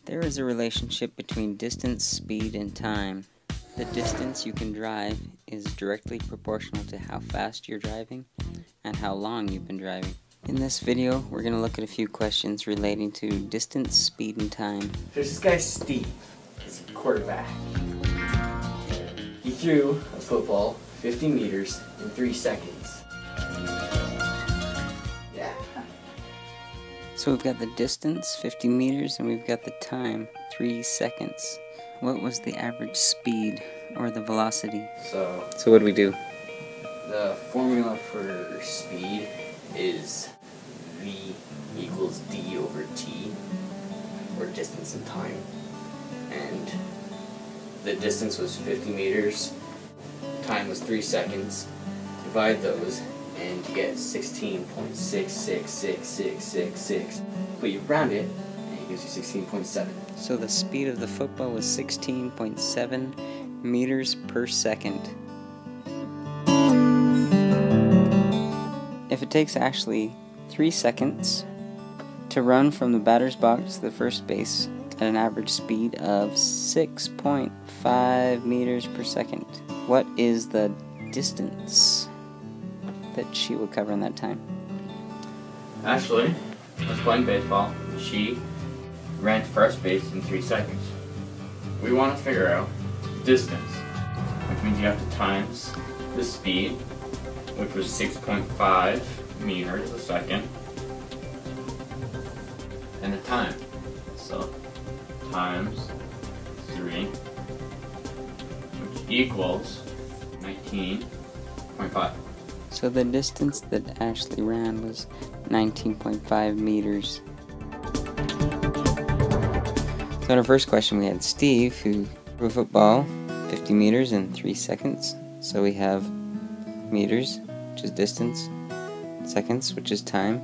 There is a relationship between distance, speed, and time. The distance you can drive is directly proportional to how fast you're driving and how long you've been driving. In this video, we're going to look at a few questions relating to distance, speed, and time. There's this guy Steve. He's a quarterback. He threw a football 50 meters in 3 seconds. Yeah. So we've got the distance, 50 meters, and we've got the time, 3 seconds. What was the average speed, or the velocity? So what do we do? The formula for speed is V equals D over T, or distance and time. And the distance was 50 meters, time was 3 seconds. Divide those and you get 16.666666. But you round it and it gives you 16.7. So the speed of the football was 16.7 meters per second. If it takes Ashley 3 seconds to run from the batter's box to the first base at an average speed of 6.5 meters per second, what is the distance that she will cover in that time? Ashley was playing baseball. She ran to first base in 3 seconds. We want to figure out distance, which means you have to times the speed, which was 6.5 meters a second, and the time. So times 3, which equals 19.5. So the distance that Ashley ran was 19.5 meters. So in our first question we had Steve, who threw a football 50 meters in 3 seconds. So we have meters, which is distance, seconds, which is time,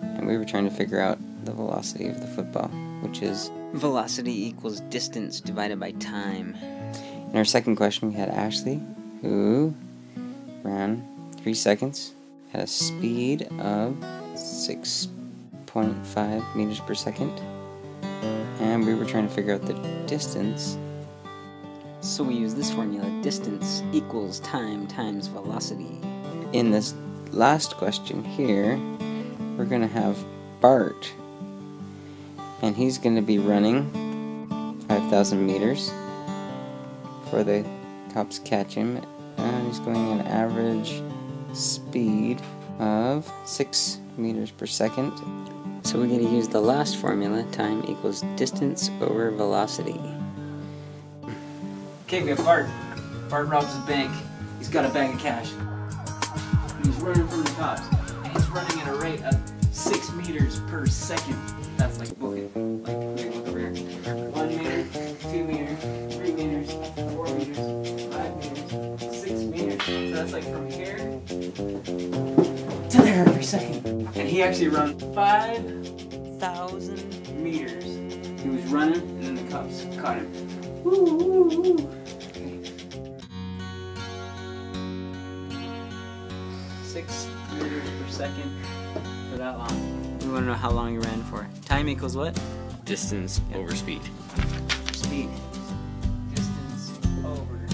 and we were trying to figure out the velocity of the football, which is velocity equals distance divided by time. In our second question we had Ashley, who ran 3 seconds at a speed of 6.5 meters per second, and we were trying to figure out the distance. So we use this formula: distance equals time times velocity. In this last question here, we're going to have Bart, and he's going to be running 5,000 meters before the cops catch him, and he's going at an average speed of 6 meters per second. So we're going to use the last formula: time equals distance over velocity. Okay, we have Bart. Bart robs a bank. He's got a bag of cash. He's running from the cops. And he's running at a rate of 6 meters per second. That's like booking. Like, look over here. 1 meter, 2 meters, 3 meters, 4 meters, 5 meters, 6 meters. So that's like from here to there every second. And he actually ran 5,000 meters. He was running, and then the cops caught him. Woo, woo, woo. 6 meters per second for that long. We want to know how long you ran for. Time equals what? Distance over speed. Speed. Distance over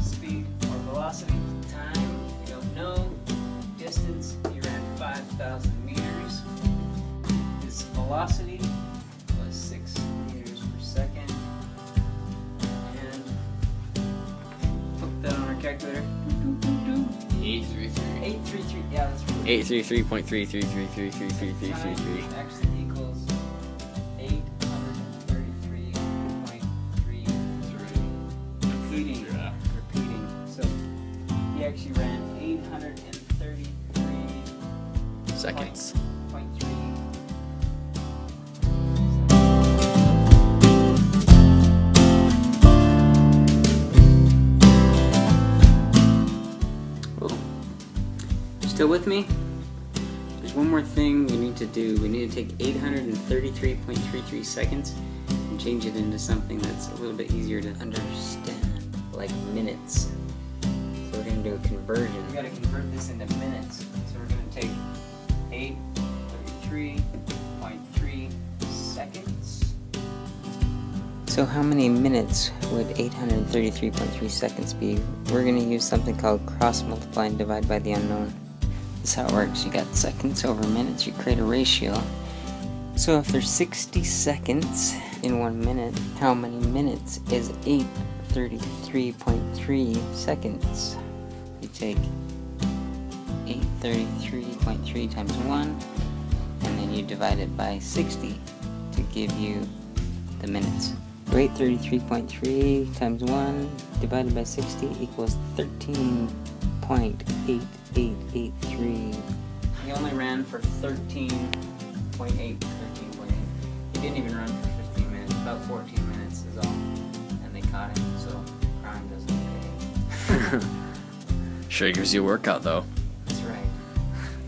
speed or velocity. Time, you don't know. Distance, you ran 5,000 meters. His velocity was 6 meters per second. And put that on our calculator. 833. 833, yeah, that's right. 833.333333333. Actually equals 833.33. Repeating. So he actually ran 833.3. Seconds. Still with me? There's one more thing we need to do. We need to take 833.33 seconds and change it into something that's a little bit easier to understand, like minutes. So we're going to do a conversion. We gotta convert this into minutes. So we're gonna take 833.3 seconds So how many minutes would 833.3 seconds be? We're going to use something called cross multiply and divide by the unknown. This is how it works. You got seconds over minutes, you create a ratio. So if there's 60 seconds in 1 minute, how many minutes is 833.3 seconds? You take 833.3 times 1, and then you divide it by 60 to give you the minutes. So 833.3 times 1 divided by 60 equals 13.8883. He only ran for 13.8. He didn't even run for 15 minutes, about 14 minutes is all. And they caught him, so crime doesn't pay. Sure gives you a workout though. That's right.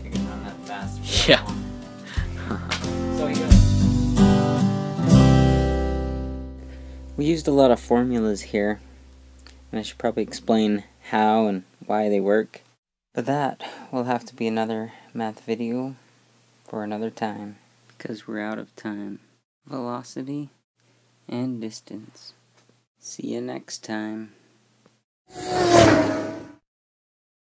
You can run that fast. Yeah. So he goes. We used a lot of formulas here, and I should probably explain how and why they work. But that will have to be another math video for another time, because we're out of time. Velocity and distance. See you next time.